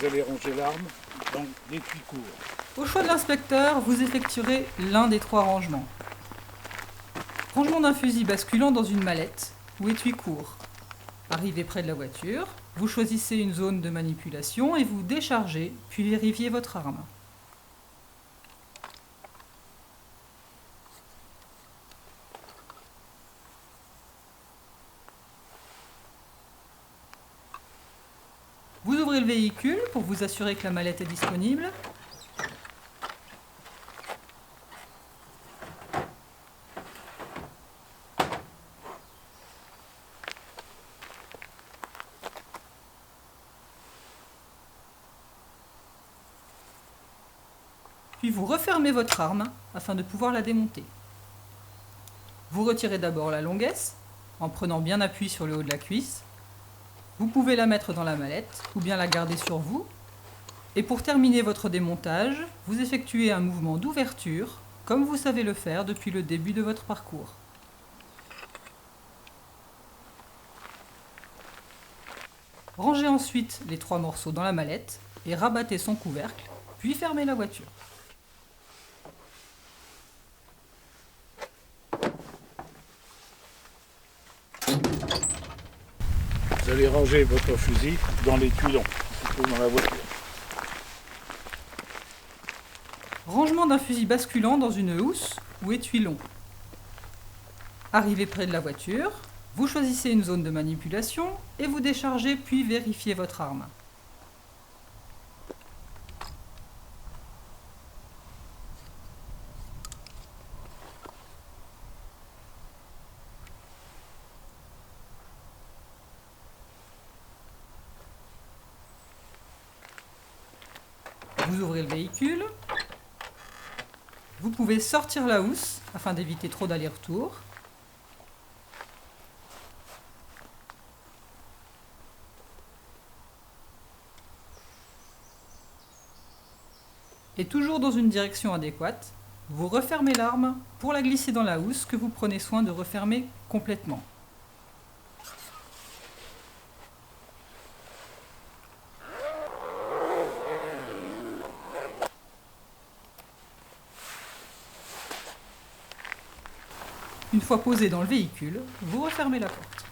vous allez ranger l'arme dans l'étui court. Au choix de l'inspecteur, vous effectuerez l'un des 3 rangements. Rangement d'un fusil basculant dans une mallette ou étui court. Arrivez près de la voiture, vous choisissez une zone de manipulation et vous déchargez, puis vérifiez votre arme. Vous ouvrez le véhicule pour vous assurer que la mallette est disponible. Puis vous refermez votre arme afin de pouvoir la démonter. Vous retirez d'abord la longuesse en prenant bien appui sur le haut de la cuisse. Vous pouvez la mettre dans la mallette ou bien la garder sur vous. Et pour terminer votre démontage, vous effectuez un mouvement d'ouverture comme vous savez le faire depuis le début de votre parcours. Rangez ensuite les 3 morceaux dans la mallette et rabattez son couvercle, puis fermez la voiture. Vous allez ranger votre fusil dans l'étui long, plutôt dans la voiture. Rangement d'un fusil basculant dans une housse ou étui long. Arrivez près de la voiture, vous choisissez une zone de manipulation et vous déchargez puis vérifiez votre arme. Vous ouvrez le véhicule. Vous pouvez sortir la housse afin d'éviter trop d'allers-retours. Et toujours dans une direction adéquate, vous refermez l'arme pour la glisser dans la housse que vous prenez soin de refermer complètement. Une fois posé dans le véhicule, vous refermez la porte.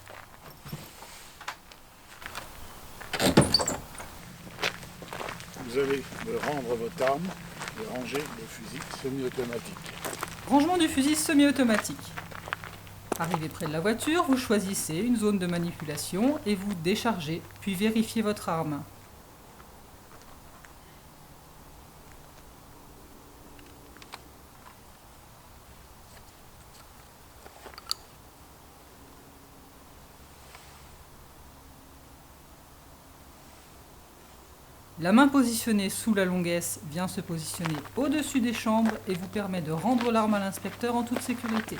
Vous allez me rendre votre arme et ranger le fusil semi-automatique. Rangement du fusil semi-automatique. Arrivez près de la voiture, vous choisissez une zone de manipulation et vous déchargez, puis vérifiez votre arme. La main positionnée sous la longuesse vient se positionner au-dessus des chambres et vous permet de rendre l'arme à l'inspecteur en toute sécurité.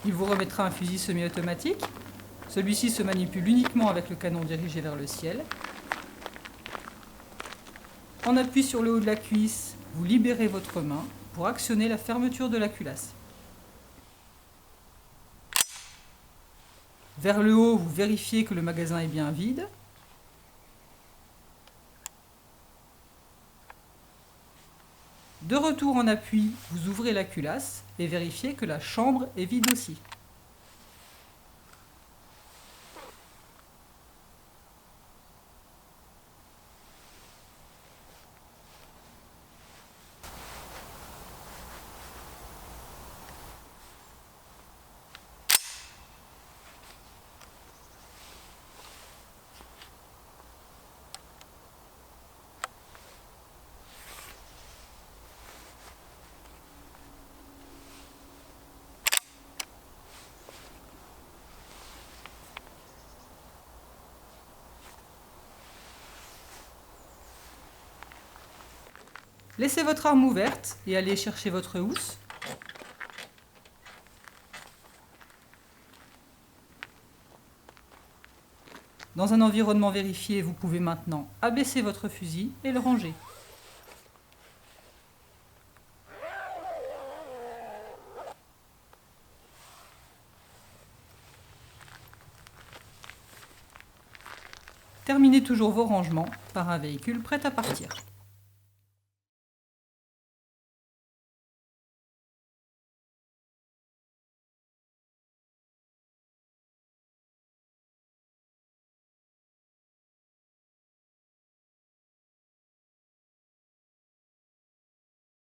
Il vous remettra un fusil semi-automatique. Celui-ci se manipule uniquement avec le canon dirigé vers le ciel. En appui sur le haut de la cuisse, vous libérez votre main pour actionner la fermeture de la culasse. Vers le haut, vous vérifiez que le magasin est bien vide. De retour en appui, vous ouvrez la culasse et vérifiez que la chambre est vide aussi. Laissez votre arme ouverte et allez chercher votre housse. Dans un environnement vérifié, vous pouvez maintenant abaisser votre fusil et le ranger. Terminez toujours vos rangements par un véhicule prêt à partir.